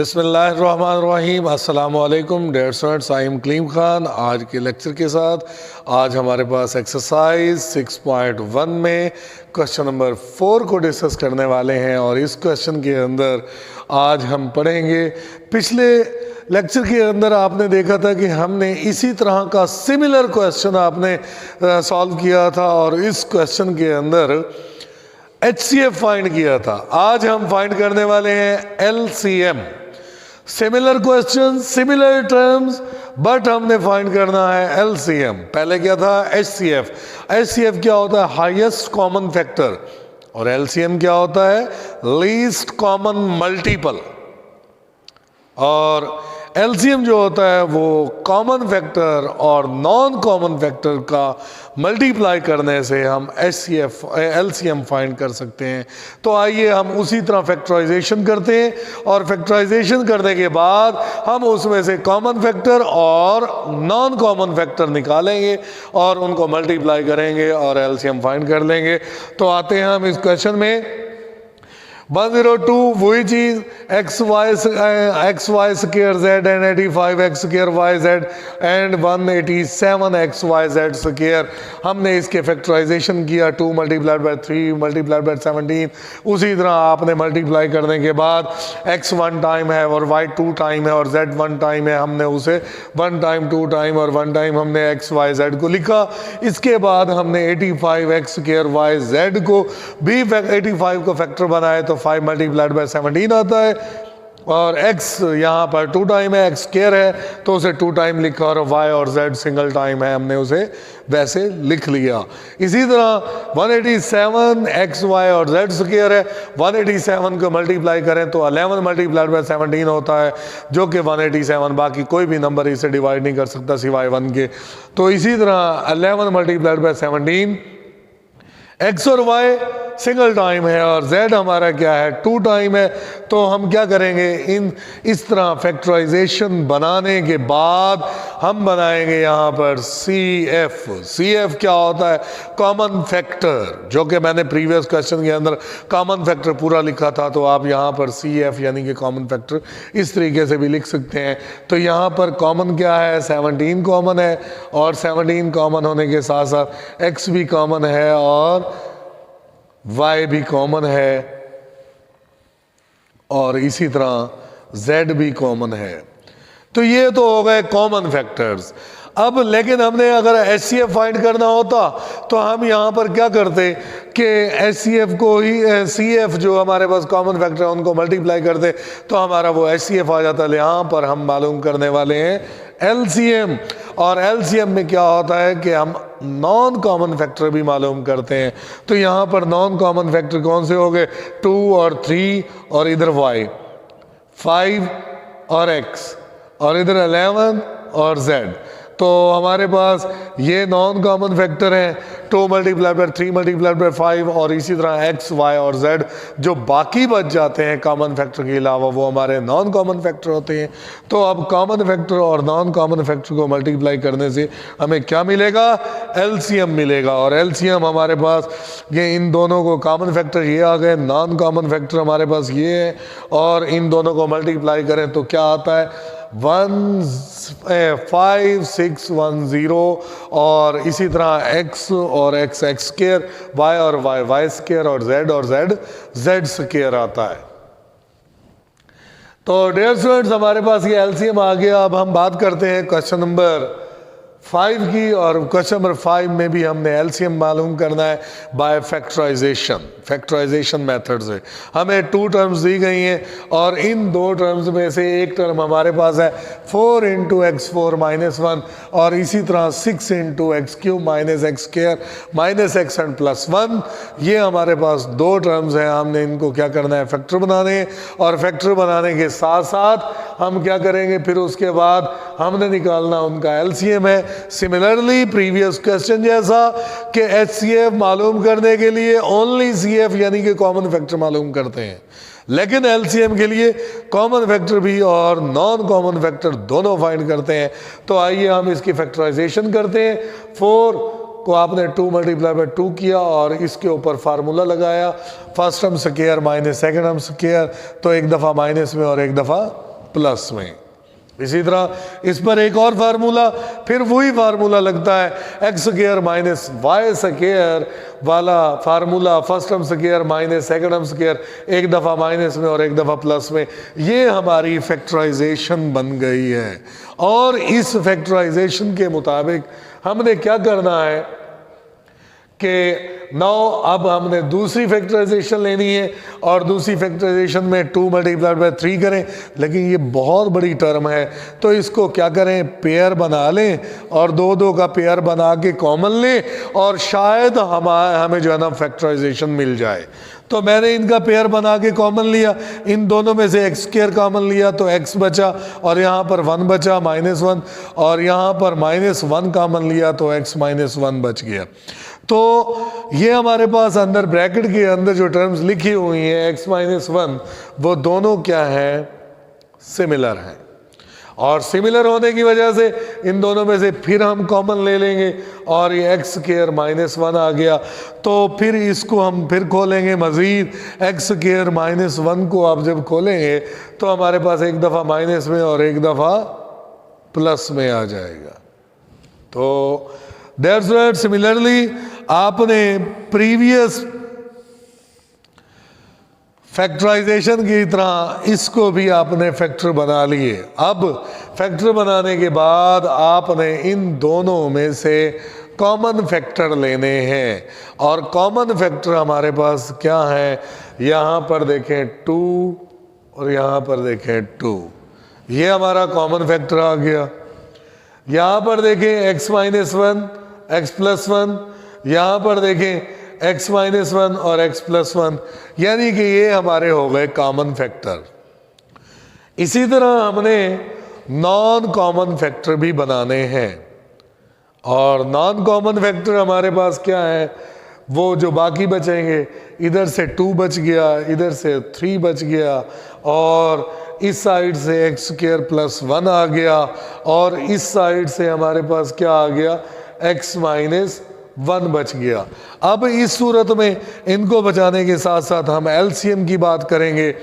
बिस्मिल्लाहिर्रहमानिर्रहीम। अस्सलामुअलैकुम dear students, I am Kalim Khan. आज के लेक्चर के साथ आज हमारे पास एक्सरसाइज 6.1 में क्वेश्चन नंबर 4 को डिस्कस करने वाले हैं। और इस क्वेश्चन के अंदर आज हम पढ़ेंगे, पिछले लेक्चर के अंदर आपने देखा था कि हमने इसी तरह का सिमिलर क्वेश्चन आपने सॉल्व किया था और इस क्वेश्चन के अंदर HCF फाइंड किया था। आज हम फाइंड करने वाले हैं LCM। Similar question, similar terms, but हमने फाइंड करना है LCM। पहले क्या था? HCF। HCF क्या होता है? Highest common factor. और LCM क्या होता है? Least common multiple. और LCM जो होता है वो कॉमन फैक्टर और नॉन कॉमन फैक्टर का मल्टीप्लाई करने से हम LCM फाइंड कर सकते हैं। तो आइए हम उसी तरह फैक्टराइजेशन करते हैं और फैक्टराइजेशन करने के बाद हम उसमें से कॉमन फैक्टर और नॉन कॉमन फैक्टर निकालेंगे और उनको मल्टीप्लाई करेंगे और LCM फाइंड कर लेंगे। तो आते हैं हम इस क्वेश्चन में। 102 which is xy square z and 85x square yz and 187 xyz square। हमने इसके फैक्टराइजेशन किया 2 मल्टीप्लाइड बाय 3 मल्टीप्लाइड बाय 17। उसी तरह आपने मल्टीप्लाई करने के बाद x 1 टाइम है और y 2 टाइम है और z 1 टाइम है, हमने उसे 1 टाइम 2 टाइम और 1 टाइम हमने x y z को लिखा। इसके बाद हमने 85x square yz को भी 85 को फैक्टर बनाए तो 5 मल्टीप्लाइड बाय 17 आता है। और x यहाँ पर 2 टाइम है, x स्क्वायर है तो उसे 2 टाइम लिखा और y और z सिंगल टाइम है, हमने उसे वैसे लिख लिया। इसी तरह 187 x y और z स्क्वायर है। 187 को मल्टीप्लाई करें तो 11 मल्टीप्लाइड बाय 17 होता है, जो कि 187 बाकी कोई भी नंबर इसे डिवाइड नहीं कर सकता सिवाय 1 के। तो इसी तरह 11 मल्टीप्लाइड बाय 17, x और y सिंगल टाइम है और z हमारा क्या है? 2 टाइम है। तो हम क्या करेंगे, इस तरह फैक्टराइजेशन बनाने के बाद हम बनाएंगे यहाँ पर CF। CF क्या होता है? कॉमन फैक्टर, जो कि मैंने प्रीवियस क्वेश्चन के अंदर कॉमन फैक्टर पूरा लिखा था। तो आप यहाँ पर CF यानी कि कॉमन फैक्टर इस तरीके से भी लिख सकते हैं। तो यहाँ पर कॉमन क्या है? 17 कॉमन है और 17 कॉमन होने के साथ साथ x भी कॉमन है और y भी कॉमन है और इसी तरह z भी कॉमन है। तो ये तो हो गए कॉमन फैक्टर्स। अब लेकिन हमने अगर HCF फाइंड करना होता तो हम यहाँ पर क्या करते कि HCF को ही CF जो हमारे पास कॉमन फैक्टर है उनको मल्टीप्लाई करते तो हमारा वो HCF आ जाता। यहाँ पर हम मालूम करने वाले हैं LCM। और LCM में क्या होता है कि हम नॉन कॉमन फैक्टर भी मालूम करते हैं। तो यहाँ पर नॉन कॉमन फैक्टर कौन से हो गए? 2 और 3 और इधर y, 5 और x और इधर 11 और z। तो हमारे पास ये नॉन कॉमन फैक्टर हैं 2 मल्टीप्लाइड बाय 3 मल्टीप्लाइड बाय 5 और इसी तरह x, y और z। जो बाकी बच जाते हैं कॉमन फैक्टर के अलावा वो हमारे नॉन कॉमन फैक्टर होते हैं। तो अब कॉमन फैक्टर और नॉन कॉमन फैक्टर को मल्टीप्लाई करने से हमें क्या मिलेगा? LCM मिलेगा। और LCM हमारे पास ये इन दोनों को कॉमन फैक्टर ये आ गए, नॉन कॉमन फैक्टर हमारे पास ये है और इन दोनों को मल्टीप्लाई करें तो क्या आता है? 15610 और इसी तरह x और x स्क्वायर, y और y स्क्वायर और z स्क्वायर आता है। तो डियर स्टूडेंट्स, हमारे पास ये LCM आ गया। अब हम बात करते हैं क्वेश्चन नंबर 5 की। और क्वेश्चन नंबर 5 में भी हमने LCM मालूम करना है बाय फैक्टराइजेशन मेथड से। हमें 2 टर्म्स दी गई हैं और इन 2 टर्म्स में से एक टर्म हमारे पास है 4 × x4 - 1 और इसी तरह 6 × x³ - x² - x and +1। ये हमारे पास 2 टर्म्स हैं। हमने इनको क्या करना है? फैक्टर बनाने हैं। और फैक्टर बनाने के साथ साथ हम क्या करेंगे? फिर उसके बाद हमने निकालना उनका LCM है। सिमिलरली प्रीवियस क्वेश्चन जैसा कि HCF मालूम करने के लिए ओनली CF यानी कि कॉमन फैक्टर मालूम करते हैं, लेकिन LCM के लिए कॉमन फैक्टर भी और नॉन कॉमन फैक्टर दोनों फाइंड करते हैं। तो आइए हम इसकी फैक्टराइजेशन करते हैं। 4 को आपने 2 मल्टीप्लाई बाय 2 किया और इसके ऊपर फार्मूला लगाया, first term square minus second term square. तो एक दफ़ा माइनस में और एक दफ़ा प्लस में। इसी तरह इस पर एक और फार्मूला, फिर वही फार्मूला लगता है X square minus Y square वाला formula, first term square minus second term square, एक दफ़ा माइनस में और एक दफ़ा प्लस में। ये हमारी फैक्टराइजेशन बन गई है। और इस फैक्टराइजेशन के मुताबिक हमने क्या करना है कि नाउ अब हमने दूसरी फैक्टराइजेशन लेनी है और दूसरी फैक्टराइजेशन में 2 मल्टीप्लाइड बाय 3 करें, लेकिन ये बहुत बड़ी टर्म है तो इसको क्या करें, पेयर बना लें और दो दो का पेयर बना के कॉमन लें और शायद हमें जो है ना फैक्टराइजेशन मिल जाए। तो मैंने इनका पेयर बना के कॉमन लिया, इन दोनों में से एक्स स्क्वायर कॉमन लिया तो एक्स बचा और यहाँ पर 1 बचा -1, और यहाँ पर -1 कॉमन लिया तो एक्स -1 बच गया। तो ये हमारे पास अंदर ब्रैकेट के अंदर जो टर्म्स लिखी हुई हैं x -1, वो दोनों क्या है, सिमिलर हैं। और सिमिलर होने की वजह से इन दोनों में से फिर हम कॉमन ले लेंगे और ये एक्स स्क्वायर -1 आ गया। तो फिर इसको हम फिर खोलेंगे मज़ीद, एक्स स्क्वायर -1 को आप जब खोलेंगे तो हमारे पास एक दफ़ा माइनस में और एक दफ़ा प्लस में आ जाएगा। तो दैट्स व्हाट सिमिलरली आपने प्रीवियस फैक्टराइजेशन की तरह इसको भी आपने फैक्टर बना लिए। अब फैक्टर बनाने के बाद आपने इन दोनों में से कॉमन फैक्टर लेने हैं और कॉमन फैक्टर हमारे पास क्या है, यहाँ पर देखें 2 और यहाँ पर देखें 2, ये हमारा कॉमन फैक्टर आ गया। यहाँ पर देखें x -1 x +1, यहाँ पर देखें x -1 और x +1, यानी कि ये हमारे हो गए कॉमन फैक्टर। इसी तरह हमने नॉन कॉमन फैक्टर भी बनाने हैं और नॉन कॉमन फैक्टर हमारे पास क्या है, वो जो बाकी बचेंगे, इधर से 2 बच गया, इधर से 3 बच गया और इस साइड से x स्क्वायर +1 आ गया और इस साइड से हमारे पास क्या आ गया, x -1 बच गया। अब इस सूरत में इनको बचाने के साथ साथ हम एलसीएम की बात करेंगे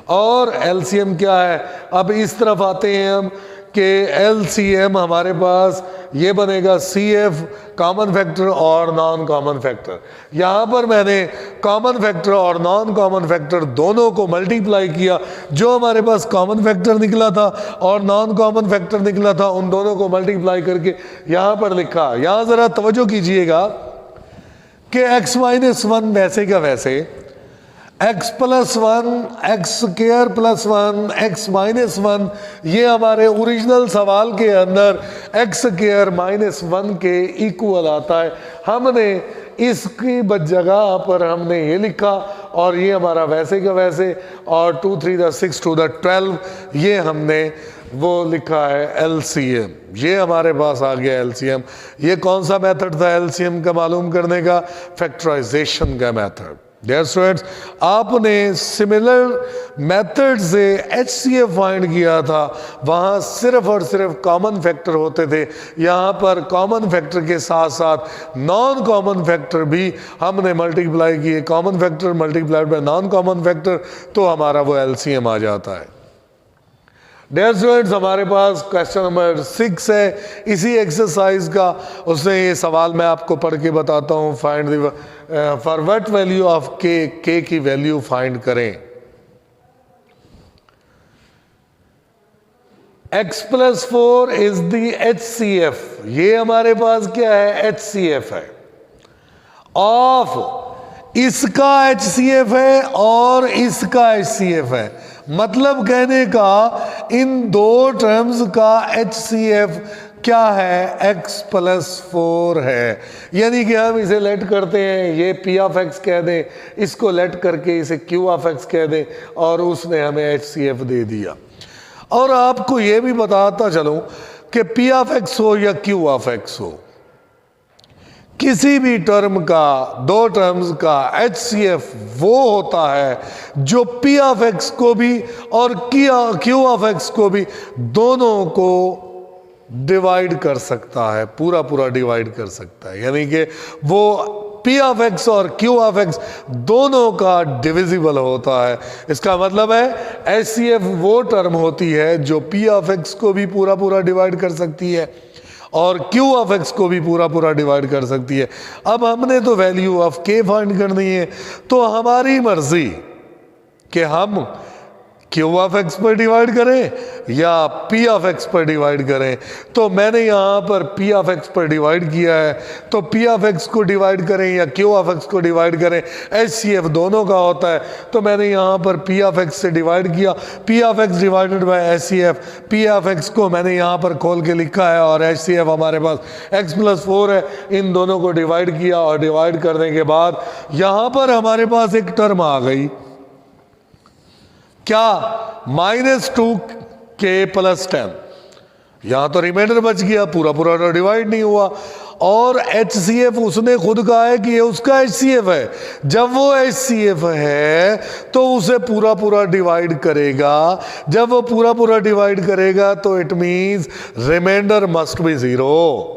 और एलसीएम क्या है, अब इस तरफ आते हैं हम कि एलसीएम हमारे पास ये बनेगा CF कॉमन फैक्टर और नॉन कॉमन फैक्टर। यहाँ पर मैंने कॉमन फैक्टर और नॉन कॉमन फैक्टर दोनों को मल्टीप्लाई किया, जो हमारे पास कॉमन फैक्टर निकला था और नॉन कॉमन फैक्टर निकला था उन दोनों को मल्टीप्लाई करके यहाँ पर लिखा। यहाँ ज़रा तवज्जो कीजिएगा कि x -1 वैसे का वैसे, x +1 x स्क्वायर +1 x -1, ये हमारे ओरिजिनल सवाल के अंदर x स्क्वायर -1 के इक्वल आता है। हमने इसकी जगह पर हमने ये लिखा और ये हमारा वैसे का वैसे, और 2 3 6 2 12, ये हमने वो लिखा है LCM। ये हमारे पास आ गया LCM। ये कौन सा मेथड था LCM का मालूम करने का, फैक्टराइजेशन का मेथड। डियर स्टूडेंट्स, आपने सिमिलर मेथड से HCF फाइंड किया था, वहाँ सिर्फ और सिर्फ कॉमन फैक्टर होते थे। यहाँ पर कॉमन फैक्टर के साथ साथ नॉन कॉमन फैक्टर भी हमने मल्टीप्लाई किए, common factor multiplied by non common factor, तो हमारा वो LCM आ जाता है। डियर स्टूडेंट्स, हमारे पास क्वेश्चन नंबर 6 है इसी एक्सरसाइज का। उसमें ये सवाल मैं आपको पढ़ के बताता हूँ, find the for what value of k की वैल्यू फाइंड करें। x +4 इज द HCF, ये हमारे पास क्या है, HCF है। ऑफ इसका HCF है और इसका HCF है, मतलब कहने का इन दो टर्म्स का HCF क्या है, x +4 है। यानी कि हम इसे लेट करते हैं, ये P ऑफ x कह दें, इसको लेट करके इसे Q ऑफ x कह दें और उसने हमें HCF दे दिया। और आपको ये भी बताता चलूं कि P ऑफ x हो या Q ऑफ x हो, किसी भी टर्म का, दो टर्म्स का HCF वो होता है जो P ऑफ x को भी और Q ऑफ x को भी दोनों को डिवाइड कर सकता है, पूरा पूरा डिवाइड कर सकता है। यानी कि वो पी ऑफ एक्स और क्यू ऑफ एक्स दोनों का डिविजिबल होता है। इसका मतलब है एचसीएफ वो टर्म होती है जो पी ऑफ एक्स को भी पूरा पूरा डिवाइड कर सकती है और क्यू ऑफ एक्स को भी पूरा पूरा डिवाइड कर सकती है। अब हमने तो वैल्यू ऑफ के फाइंड करनी है, तो हमारी मर्जी कि हम क्यू ऑफ एक्स पर डिवाइड करें या पी ऑफ एक्स पर डिवाइड करें। तो मैंने यहाँ पर पी ऑफ एक्स पर डिवाइड किया है, तो पी ऑफ एक्स को डिवाइड करें या क्यू ऑफ एक्स को डिवाइड करें, एचसीएफ दोनों का होता है। तो मैंने यहाँ पर पी ऑफ एक्स से डिवाइड किया, P of x divided by HCF. P of x को मैंने यहाँ पर खोल के लिखा है और एचसीएफ हमारे पास x+4 है। इन दोनों को डिवाइड किया और डिवाइड करने के बाद यहाँ पर हमारे पास एक टर्म आ गई, क्या, -2k + 10। यहां तो रिमाइंडर बच गया, पूरा पूरा तो डिवाइड नहीं हुआ। और एचसीएफ उसने खुद कहा है कि ये उसका एचसीएफ है। जब वो एचसीएफ है तो उसे पूरा पूरा डिवाइड करेगा। जब वो पूरा पूरा डिवाइड करेगा तो it means reminder must be 0।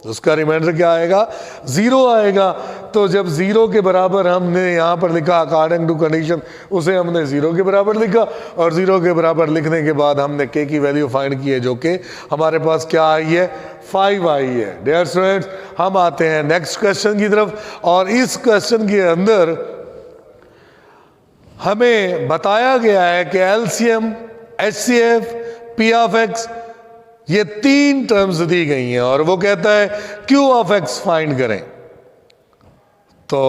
उसका रिमाइंडर क्या आएगा, 0 आएगा। तो जब 0 के बराबर हमने यहाँ पर लिखा अकॉर्डिंग टू कंडीशन, उसे हमने 0 के बराबर लिखा और 0 के बराबर लिखने के बाद हमने k की वैल्यू फाइंड की है, जो कि हमारे पास क्या आई है, 5 आई है। डियर स्टूडेंट्स, हम आते हैं नेक्स्ट क्वेश्चन की तरफ। और इस क्वेश्चन के अंदर हमें बताया गया है कि LCM, HCF, P of x, ये 3 टर्म्स दी गई हैं और वो कहता है क्यू ऑफ एक्स फाइंड करें। तो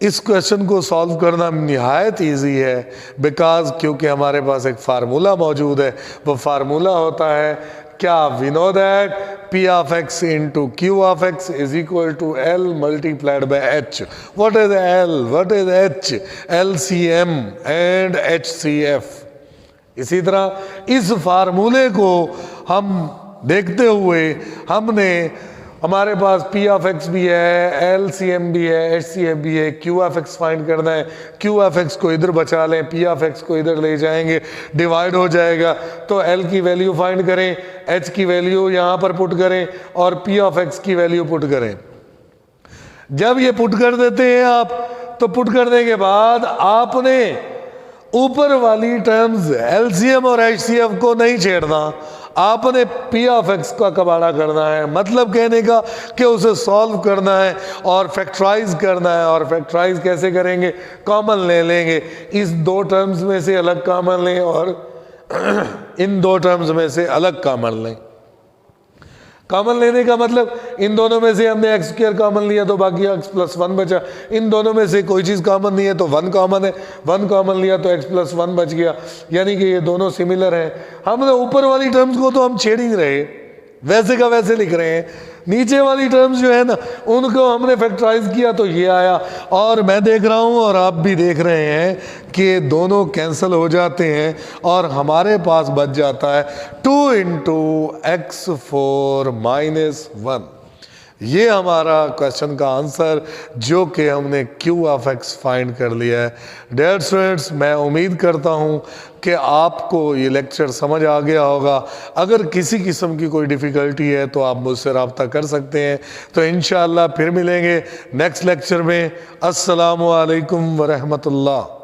इस क्वेश्चन को सॉल्व करना निहायत इजी है, बिकॉज क्योंकि हमारे पास एक फार्मूला मौजूद है। वो फार्मूला होता है क्या, we know that P of X into Q of X is equal to L multiplied by H. What is L, what is H? LCM and HCF. इसी तरह इस फार्मूले को हम देखते हुए हमने, हमारे पास पी ऑफ एक्स भी है, एलसीएम भी है, एचसीएफ भी है, क्यू ऑफ एक्स फाइंड करना है। क्यू ऑफ एक्स को इधर बचा लें, पी ऑफ एक्स को इधर ले जाएंगे, डिवाइड हो जाएगा। तो एल की वैल्यू फाइंड करें, एच की वैल्यू यहाँ पर पुट करें और पी ऑफ एक्स की वैल्यू पुट करें। जब ये पुट कर देते हैं आप, तो पुट करने के बाद आपने ऊपर वाली टर्म्स एलसीएम और एचसीएफ को नहीं छेड़ना, आपने पी ऑफ एक्स का कबाड़ा करना है। मतलब कहने का कि उसे सॉल्व करना है और फैक्टराइज करना है। और फैक्टराइज कैसे करेंगे, कॉमन ले लेंगे, इस 2 टर्म्स में से अलग कॉमन लें और इन 2 टर्म्स में से अलग कॉमन लें। कॉमन लेने का मतलब इन दोनों में से हमने x² कॉमन लिया तो बाकी x+1 बचा। इन दोनों में से कोई चीज़ कॉमन नहीं है तो 1 कॉमन है, 1 कॉमन लिया तो x+1 बच गया। यानी कि ये दोनों सिमिलर हैं। हमने ऊपर वाली टर्म्स को तो हम छेड़ ही नहीं रहे, वैसे का वैसे लिख रहे हैं। नीचे वाली टर्म्स जो है ना, उनको हमने फैक्टराइज किया तो ये आया। और मैं देख रहा हूँ और आप भी देख रहे हैं कि दोनों कैंसिल हो जाते हैं और हमारे पास बच जाता है 2 × x4 - 1। ये हमारा क्वेश्चन का आंसर, जो कि हमने क्यू ऑफ एक्स फाइंड कर लिया है। डियर स्टूडेंट्स, मैं उम्मीद करता हूँ कि आपको ये लेक्चर समझ आ गया होगा। अगर किसी किस्म की कोई डिफ़िकल्टी है तो आप मुझसे रब्ता कर सकते हैं। तो इंशाअल्लाह फिर मिलेंगे नेक्स्ट लेक्चर में। अस्सलामु अलैकुम व रहमतुल्लाह।